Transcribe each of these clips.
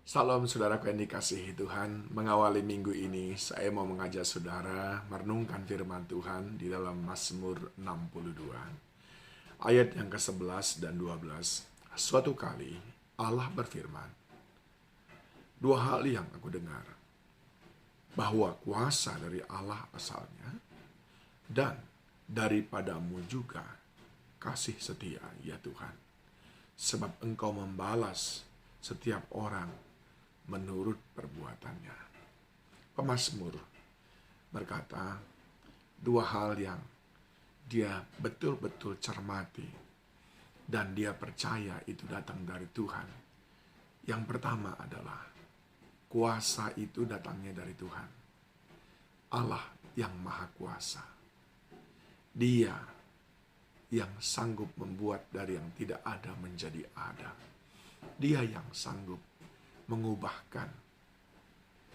Salam saudaraku yang dikasihi Tuhan. Mengawali minggu ini, saya mau mengajak saudara merenungkan firman Tuhan di dalam Mazmur 62. Ayat yang ke-11 dan 12. Suatu kali Allah berfirman, dua hal yang aku dengar, bahwa kuasa dari Allah asalnya, dan daripadamu juga kasih setia, ya Tuhan. Sebab Engkau membalas setiap orang menurut perbuatannya. Pemazmur berkata dua hal yang dia betul-betul cermati dan dia percaya itu datang dari Tuhan. Yang pertama adalah kuasa itu datangnya dari Tuhan. Allah yang maha kuasa. Dia yang sanggup membuat dari yang tidak ada menjadi ada. Dia yang sanggup mengubahkan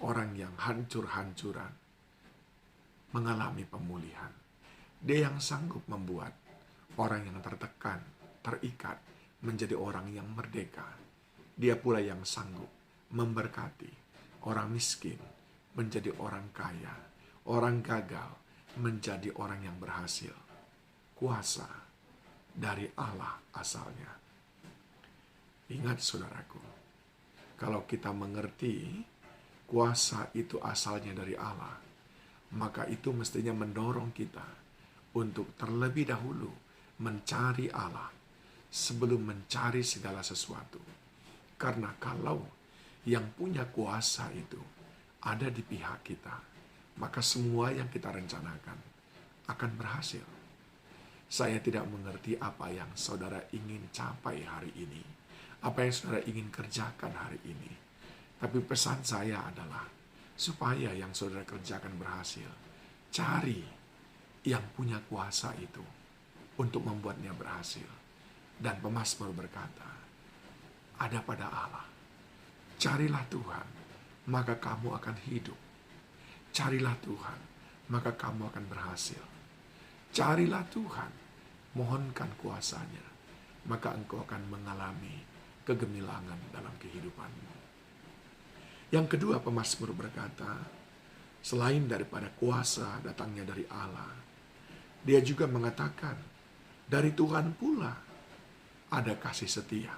orang yang hancur-hancuran mengalami pemulihan. Dia yang sanggup membuat orang yang tertekan, terikat, menjadi orang yang merdeka. Dia pula yang sanggup memberkati orang miskin menjadi orang kaya, orang gagal menjadi orang yang berhasil. Kuasa dari Allah asalnya. Ingat saudaraku, kalau kita mengerti kuasa itu asalnya dari Allah, maka itu mestinya mendorong kita untuk terlebih dahulu mencari Allah sebelum mencari segala sesuatu. Karena kalau yang punya kuasa itu ada di pihak kita, maka semua yang kita rencanakan akan berhasil. Saya tidak mengerti apa yang saudara ingin capai hari ini, apa yang saudara ingin kerjakan hari ini. Tapi pesan saya adalah, supaya yang saudara kerjakan berhasil, cari yang punya kuasa itu untuk membuatnya berhasil. Dan pemazmur berkata, ada pada Allah. Carilah Tuhan, maka kamu akan hidup. Carilah Tuhan, maka kamu akan berhasil. Carilah Tuhan, mohonkan kuasanya, maka engkau akan mengalami kegemilangan dalam kehidupanmu. Yang kedua, pemazmur berkata, selain daripada kuasa datangnya dari Allah, dia juga mengatakan, dari Tuhan pula ada kasih setia.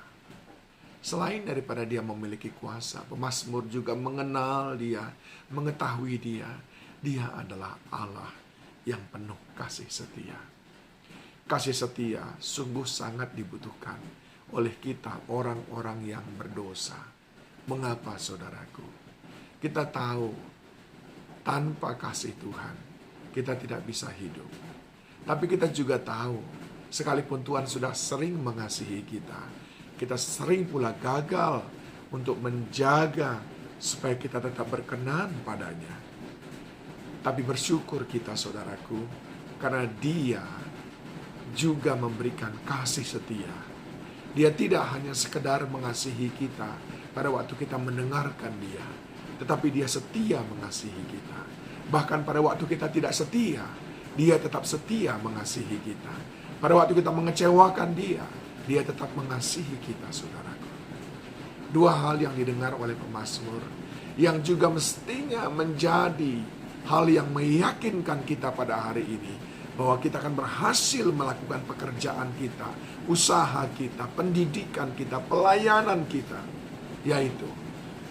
Selain daripada dia memiliki kuasa, pemazmur juga mengenal dia, mengetahui dia adalah Allah yang penuh kasih setia. Kasih setia sungguh sangat dibutuhkan oleh kita orang-orang yang berdosa. Mengapa saudaraku? Kita tahu tanpa kasih Tuhan kita tidak bisa hidup. Tapi kita juga tahu sekalipun Tuhan sudah sering mengasihi kita, kita sering pula gagal untuk menjaga supaya kita tetap berkenan padanya. Tapi bersyukur kita saudaraku, karena dia juga memberikan kasih setia. Dia tidak hanya sekedar mengasihi kita pada waktu kita mendengarkan dia, tetapi dia setia mengasihi kita. Bahkan pada waktu kita tidak setia, dia tetap setia mengasihi kita. Pada waktu kita mengecewakan dia tetap mengasihi kita, saudaraku. Dua hal yang didengar oleh pemazmur, yang juga mestinya menjadi hal yang meyakinkan kita pada hari ini, bahwa kita akan berhasil melakukan pekerjaan kita, usaha kita, pendidikan kita, pelayanan kita. Yaitu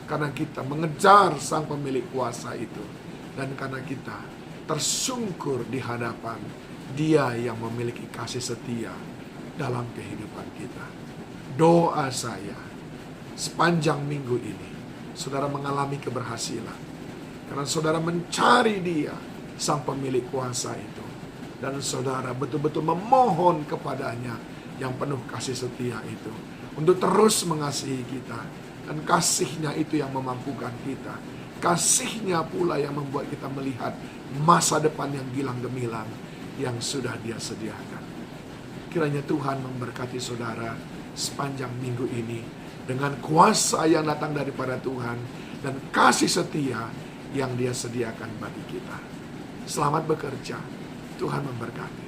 karena kita mengejar sang pemilik kuasa itu, dan karena kita tersungkur di hadapan dia yang memiliki kasih setia dalam kehidupan kita. Doa saya sepanjang minggu ini, saudara mengalami keberhasilan karena saudara mencari dia, sang pemilik kuasa itu, dan saudara betul-betul memohon kepadanya yang penuh kasih setia itu untuk terus mengasihi kita. Dan kasihnya itu yang memampukan kita. Kasihnya pula yang membuat kita melihat masa depan yang gilang gemilang yang sudah dia sediakan. Kiranya Tuhan memberkati saudara sepanjang minggu ini dengan kuasa yang datang daripada Tuhan dan kasih setia yang dia sediakan bagi kita. Selamat bekerja. Tuhan memberkati.